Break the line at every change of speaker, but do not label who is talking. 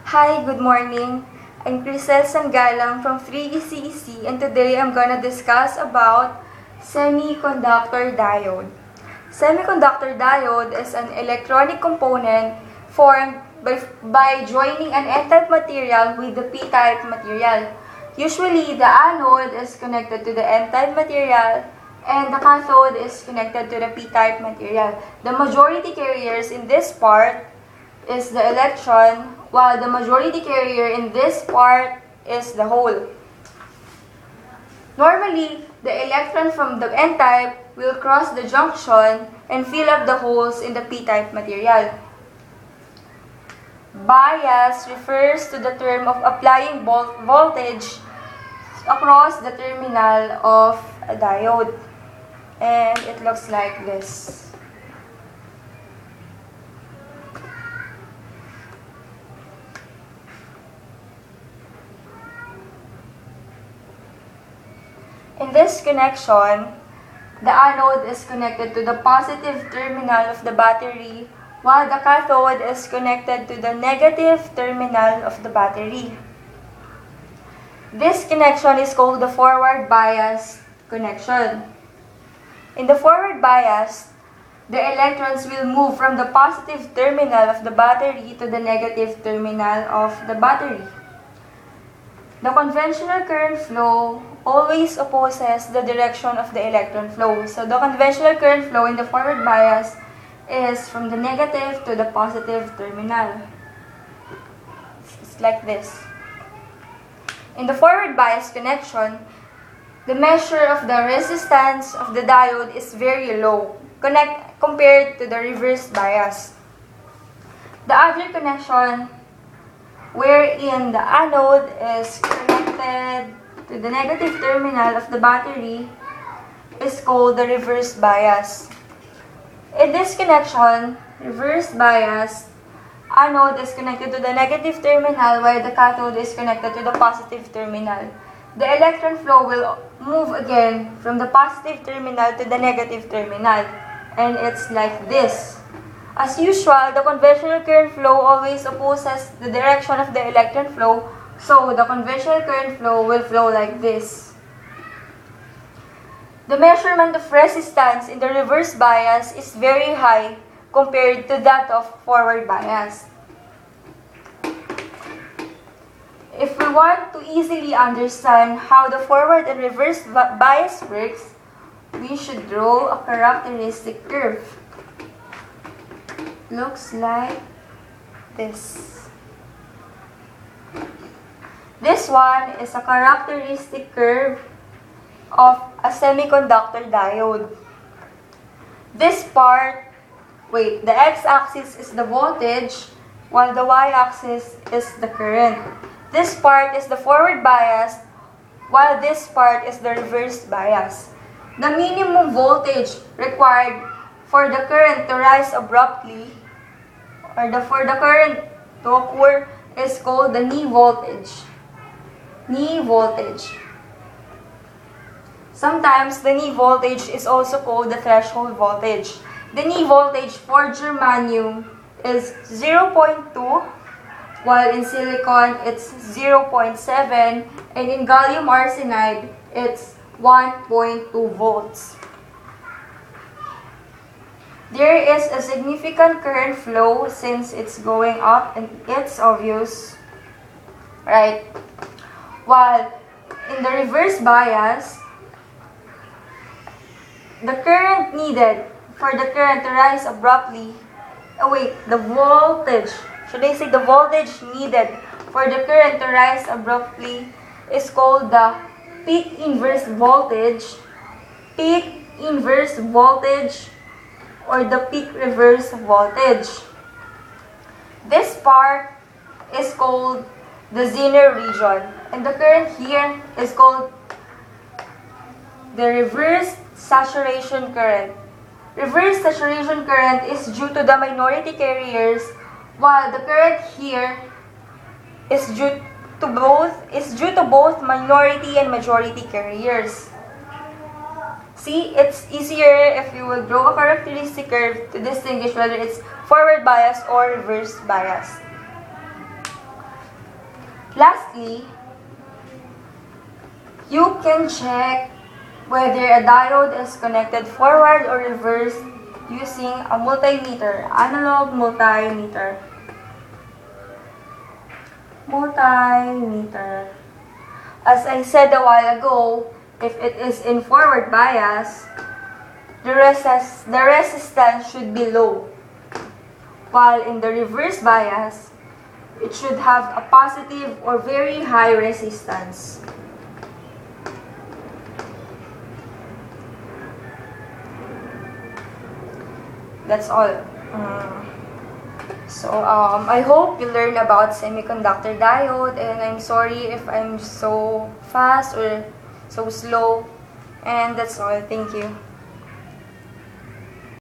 Hi, good morning. I'm Crisel Sanggalang from 3ECEC and today I'm gonna discuss about semiconductor diode. Semiconductor diode is an electronic component formed by joining an N-type material with the P-type material. Usually, the anode is connected to the N-type material and the cathode is connected to the P-type material. The majority carriers in this part is the electron, while the majority carrier in this part is the hole. Normally, the electron from the N-type will cross the junction and fill up the holes in the P-type material. Bias refers to the term of applying voltage across the terminal of a diode. And it looks like this. In this connection, the anode is connected to the positive terminal of the battery, while the cathode is connected to the negative terminal of the battery. This connection is called the forward bias connection. In the forward bias, the electrons will move from the positive terminal of the battery to the negative terminal of the battery. The conventional current flow always opposes the direction of the electron flow. So the conventional current flow in the forward bias is from the negative to the positive terminal. It's like this. In the forward bias connection, the measure of the resistance of the diode is very low compared to the reverse bias. The other connection wherein the anode is connected to the negative terminal of the battery is called the reverse bias. In this connection, reverse bias, anode is connected to the negative terminal while the cathode is connected to the positive terminal. The electron flow will move again from the positive terminal to the negative terminal, and it's like this. As usual, the conventional current flow always opposes the direction of the electron flow, so the conventional current flow will flow like this. The measurement of resistance in the reverse bias is very high compared to that of forward bias. If we want to easily understand how the forward and reverse bias works, we should draw a characteristic curve. Looks like this. This one is a characteristic curve of a semiconductor diode. This part, the x-axis is the voltage, while the y-axis is the current. This part is the forward bias, while this part is the reverse bias. The minimum voltage required for the current to rise abruptly, or for the current to occur, is called the knee voltage. Knee voltage. Sometimes the knee voltage is also called the threshold voltage. The knee voltage for germanium is 0.2, while in silicon it's 0.7, and in gallium arsenide it's 1.2 volts. There is a significant current flow since it's going up, and it's obvious, right? While in the reverse bias, the current needed for the current to rise abruptly, the voltage, should I say the voltage needed for the current to rise abruptly is called the peak inverse voltage, or the peak reverse voltage. This part is called the Zener region, and the current here is called the reverse saturation current. Reverse saturation current is due to the minority carriers, while the current here is due to both minority and majority carriers. See, it's easier if you will draw a characteristic curve to distinguish whether it's forward bias or reverse bias. Lastly, you can check whether a diode is connected forward or reverse using a multimeter, analog multimeter. As I said a while ago, if it is in forward bias, the resistance should be low, while in the reverse bias, it should have a positive or very high resistance. That's all. I hope you learned about semiconductor diode, and I'm sorry if I'm so fast or so slow. And that's all. Thank you.